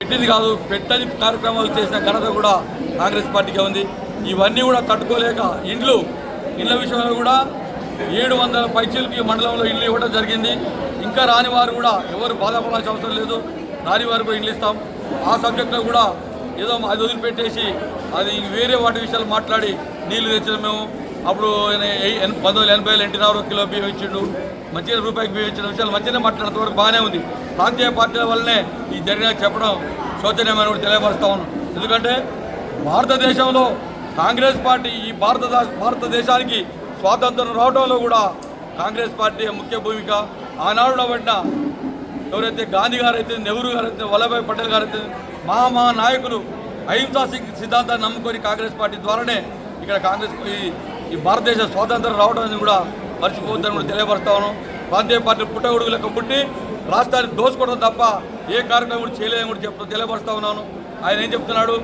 పెట్టింది కాదు, పెట్టని కార్యక్రమాలు చేసిన ఘనత కూడా కాంగ్రెస్ పార్టీకే ఉంది. ఇవన్నీ కూడా తట్టుకోలేక ఇళ్ల విషయంలో కూడా 700 పైచీలకి మండలంలో ఇల్లు ఇవ్వడం జరిగింది. ఇంకా రాని వారు కూడా ఎవరు బాధపడాల్సిన అవసరం లేదు, రాని వారు కూడా ఇల్లు ఇస్తాం. ఆ సబ్జెక్టులో కూడా ఏదో అది వదిలిపెట్టేసి అది వేరే వాటి విషయాలు మాట్లాడి నీళ్లు తెచ్చిన మేము అప్పుడు 1980లో ఎన్టీఆర్ కిలో బియ్యం ఇచ్చిండు, మంచిగా రూపాయికి బియ్యం ఇచ్చిన విషయాలు మంచిగానే మాట్లాడినంత వరకు బాగానే ఉంది. ప్రాంతీయ పార్టీల వల్లనే ఈ జరిగిన చెప్పడం శోచనీయమైన కూడా తెలియపరుస్తా ఉన్నాం. ఎందుకంటే భారతదేశంలో కాంగ్రెస్ పార్టీ ఈ భారతదేశానికి స్వాతంత్రం రావడంలో కూడా కాంగ్రెస్ పార్టీ ముఖ్య భూమిక. ఆనాడు పడిన ఎవరైతే గాంధీ గారు అయితే, నెహ్రూ గారు అయితే, వల్లభాయ్ పటేల్ గారు అయితే మా నాయకులు అహింసా సిద్ధాంతాన్ని నమ్ముకొని కాంగ్రెస్ పార్టీ ద్వారానే ఇక్కడ కాంగ్రెస్ ఈ భారతదేశ స్వాతంత్రం రావడానికి కూడా మర్చిపోవద్దని కూడా తెలియపరుస్తా ఉన్నాం. ప్రాంతీయ పార్టీ పుట్టగొడుగులకు పుట్టి రాష్ట్రాన్ని దోచుకోవడం తప్ప ఏ కార్యక్రమం కూడా చేయలేదని కూడా తెలియపరుస్తా ఉన్నాను. ఆయన ఏం చెప్తున్నాడు,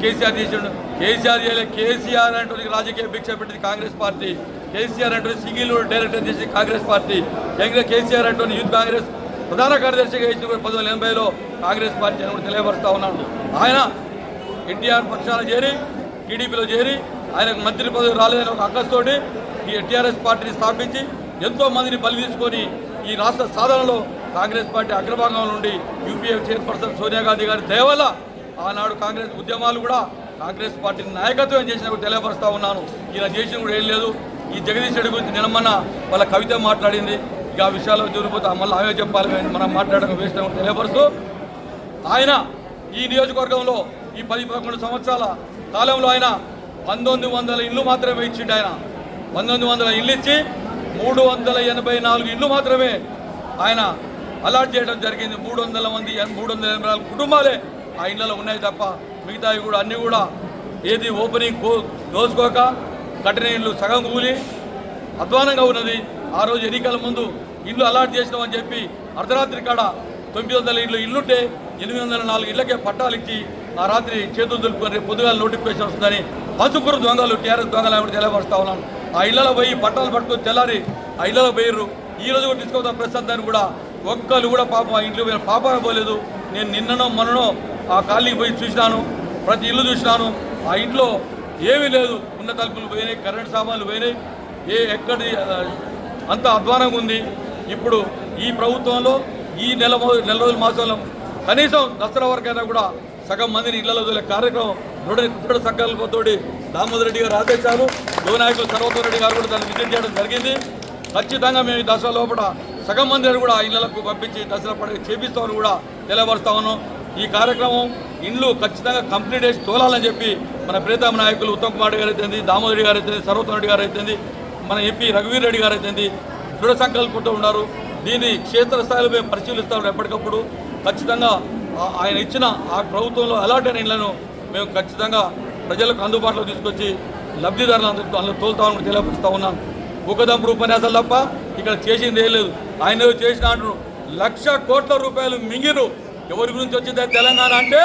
కేసీఆర్ చేసిండు, కేసీఆర్ చేయలే. కేసీఆర్ అంటే రాజకీయ భిక్ష పెట్టింది కాంగ్రెస్ పార్టీ. కేసీఆర్ అంటే సింగిల్ డైరెక్టర్ చేసి కాంగ్రెస్ పార్టీ. కేసీఆర్ అంటే యూత్ కాంగ్రెస్ ప్రధాన కార్యదర్శిగా ఇచ్చిన 1980లో కాంగ్రెస్ పార్టీ అని కూడా తెలియపరుస్తా ఉన్నాను. ఆయన ఎన్టీఆర్ పక్షాన చేరి టీడీపీలో చేరి ఆయనకు మంత్రి పదవి రాలేదని ఒక అక్కస్తోటి ఈ టీఆర్ఎస్ పార్టీని స్థాపించి ఎంతో మందిని బలి తీసుకొని ఈ రాష్ట్ర సాధనలో కాంగ్రెస్ పార్టీ అగ్రభాగంలో నుండి యూపీఏ చైర్పర్సన్ సోనియా గాంధీ గారి దయ వల్ల ఆనాడు కాంగ్రెస్ ఉద్యమాలు కూడా కాంగ్రెస్ పార్టీని నాయకత్వం చేసిన కూడా తెలియపరుస్తా ఉన్నాను. ఈయన చేసిన కూడా ఏం లేదు. ఈ జగదీష్ రెడ్డి గురించి నిన్నమన్న వాళ్ళ కవిత మాట్లాడింది, ఇక ఆ విషయాల్లో దూరిపోతే మళ్ళీ ఆమె చెప్పాలి, మనం మాట్లాడడం వేస్ట్ తెలియపరుస్తూ ఆయన ఈ నియోజకవర్గంలో ఈ 10-11 సంవత్సరాల కాలంలో ఆయన 1900 ఇళ్ళు మాత్రమే ఇచ్చిండు. ఆయన 1900 ఇళ్ళు ఇచ్చి 384 ఇళ్ళు మాత్రమే ఆయన అలాట్ చేయడం జరిగింది. 384 కుటుంబాలే ఆ ఇళ్లలో ఉన్నాయి తప్ప మిగతావి కూడా అన్నీ కూడా ఏది ఓపెనింగ్ దోచుకోక కట్టిన ఇళ్ళు సగం కూలి అధ్వానంగా ఉన్నది. ఆ రోజు ఎన్నికల ముందు ఇల్లు అలాట్ చేసినామని చెప్పి అర్ధరాత్రి కాడ 900 ఇల్లుంటే 804 ఇళ్లకే పట్టాలు ఇచ్చి ఆ రాత్రి చేతులు దులుపుకొని పొద్దుగాల నోటిఫికేషన్ వస్తుందని పసుపురు దొంగలు టీఆర్ఎస్ దొంగలు అని తెలియపరుస్తా ఉన్నాను. ఆ ఇళ్లలో పోయి పట్టాలు పట్టుకొని తెల్లారి ఆ ఇళ్లలో పోయిర్రు. ఈ రోజు కూడా తీసుకొద్దాం ప్రస్తుతాన్ని కూడా ఒక్కరు కూడా పాపం ఆ ఇంట్లో పోయిన పాపమే పోలేదు. నేను నిన్ననో మొన్ననో ఆ కాలనీకి పోయి చూసినాను, ప్రతి ఇల్లు చూసినాను. ఆ ఇంట్లో ఏమీ లేదు, ఉన్న తలుపులు పోయినాయి, కరెంట్ సామాన్లు పోయినాయి, ఎక్కడి అంత అధ్వానంగా ఉంది. ఇప్పుడు ఈ ప్రభుత్వంలో ఈ నెల రోజుల మాసంలో కనీసం దసరా వరకైనా కూడా సగం మందిని ఇళ్లలో వదిలే కార్యక్రమం దృఢ సంకల్పంతోటి దామోదర్ రెడ్డి గారు ఆదేశాలు, యువ నాయకులు సర్వోత్తమ రెడ్డి గారు కూడా దాన్ని విజిట్ చేయడం జరిగింది. ఖచ్చితంగా మేము ఈ దసరా లోపల సగం మందిని కూడా ఇళ్లకు పంపించి దసరా పండుగ చేపిస్తామని కూడా తెలియపరుస్తా ఉన్నాం. ఈ కార్యక్రమం ఇండ్లు ఖచ్చితంగా కంప్లీట్ చేసి తోలాలని చెప్పి మన ప్రియతమ నాయకులు ఉత్తమ్ కుమార్ గారు అయితే, దామోదర్ రెడ్డి గారు అయితే, సర్వోత్తమ రెడ్డి గారు అయితే, మన ఎంపీ రఘువీర్ రెడ్డి గారు అయితే దృఢ సంకల్పంతో ఉన్నారు. దీన్ని క్షేత్రస్థాయిలో మేము పరిశీలిస్తాం ఎప్పటికప్పుడు. ఖచ్చితంగా ఆయన ఇచ్చిన ఆ ప్రభుత్వంలో అలాట్ అయిన ఇళ్లను మేము ఖచ్చితంగా ప్రజలకు అందుబాటులో తీసుకొచ్చి లబ్ధిదారులందరితో అందులో తోలుతామని తెలియపరుస్తూ ఉన్నాం. ముఖదంపు ఉపన్యాసాలు తప్ప ఇక్కడ చేసింది ఏం లేదు. ఆయన చేసిన 1,00,000 కోట్ల రూపాయలు మింగిరు. ఎవరి గురించి వచ్చిందే తెలంగాణ అంటే